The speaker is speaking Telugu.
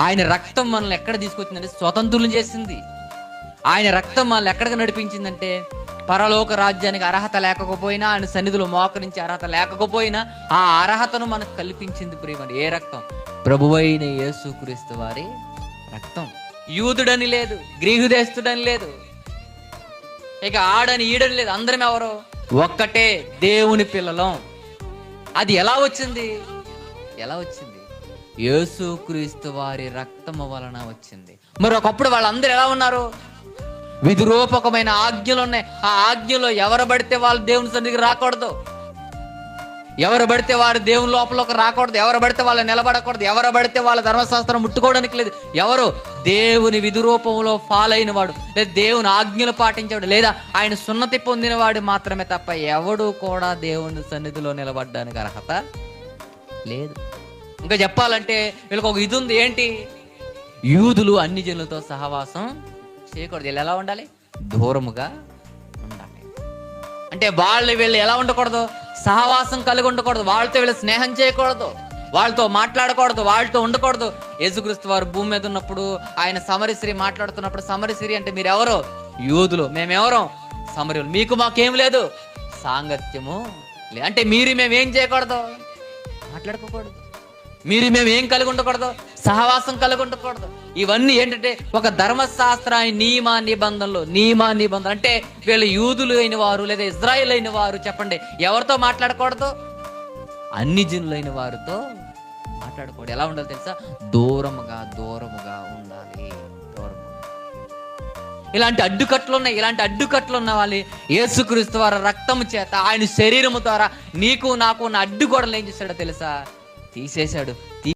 ఆయన రక్తం మనల్ని ఎక్కడ తీసుకొచ్చిందంటే స్వతంత్రులు చేసింది. ఆయన రక్తం మనల్ని ఎక్కడికి నడిపించిందంటే పరలోక రాజ్యానికి అర్హత లేకపోయినా, ఆయన సన్నిధిలో మోకరించి అర్హత లేకపోయినా ఆ అర్హతను మనకు కల్పించింది. ప్రియమని ఏ రక్తం? ప్రభువైన యేసుక్రీస్తు వారి రక్తం. యూదుడని లేదు, గ్రీకుదేస్తుడని లేదు, ఇక ఆడని ఈడని లేదు, అందరం ఎవరు? ఒక్కటే, దేవుని పిల్లలం. అది ఎలా వచ్చింది? యేసుక్రీస్తు వారి రక్తము వలన వచ్చింది. మరి ఒకప్పుడు వాళ్ళందరూ ఎలా ఉన్నారు? విధిరూపకమైన ఆజ్ఞలు ఉన్నాయి. ఆ ఆజ్ఞలో ఎవరు పడితే వాళ్ళు దేవుని సన్నిధికి రాకూడదు, ఎవరు పడితే వారు దేవుని లోపలికి రాకూడదు, ఎవరు పడితే వాళ్ళు నిలబడకూడదు, ఎవరు పడితే వాళ్ళ ధర్మశాస్త్రం ముట్టుకోవడానికి లేదు. ఎవరు? దేవుని విధిరూపంలో ఫాలో అయిన వాడు, లేదా దేవుని ఆజ్ఞలు పాటించేవాడు, లేదా ఆయన సున్నతి పొందినవాడు మాత్రమే తప్ప ఎవడు కూడా దేవుని సన్నిధిలో నిలబడడానికి అర్హత లేదు. ఇంకా చెప్పాలంటే వీళ్ళకి ఒక ఇది ఉంది. ఏంటి? యూదులు అన్ని జనులతో సహవాసం చేయకూడదు. వీళ్ళు ఎలా ఉండాలి? దూరముగా ఉండాలి. అంటే వీళ్ళు ఎలా ఉండకూడదు? సహవాసం కలిగి ఉండకూడదు, వాళ్ళతో వీళ్ళు స్నేహం చేయకూడదు, వాళ్ళతో మాట్లాడకూడదు, వాళ్ళతో ఉండకూడదు. యేసుక్రీస్తు వారు భూమి మీద ఉన్నప్పుడు ఆయన సమరి స్త్రీ మాట్లాడుతున్నప్పుడు, సమరి స్త్రీ అంటే మీరెవరో? యూదులు. మేమెవరో? సమరయులు. మీకు మాకేం లేదు సాంగత్యము అంటే మేమేం చేయకూడదు? మాట్లాడుకోకూడదు. మేము ఏం కలిగి ఉండకూడదు? సహవాసం కలిగి ఉండకూడదు. ఇవన్నీ ఏంటంటే ఒక ధర్మశాస్త్ర నియమ నిబంధనలు అంటే వీళ్ళు యూదులు అయిన వారు లేదా ఇజ్రాయేల్ అయిన వారు చెప్పండి ఎవరితో మాట్లాడకూడదు? అన్ని జనులైన వారితో మాట్లాడకూడదు. ఎలా ఉండాలి తెలుసా? దూరముగా ఉండాలి. ఇలాంటి అడ్డుకట్లు ఉన్న వాళ్ళు యేసుక్రీస్తు వారి రక్తము చేత, ఆయన శరీరము ద్వారా నీకు నాకు ఉన్న అడ్డుగోడలు ఏం చేశాడో తెలుసా? తీసేశాడు.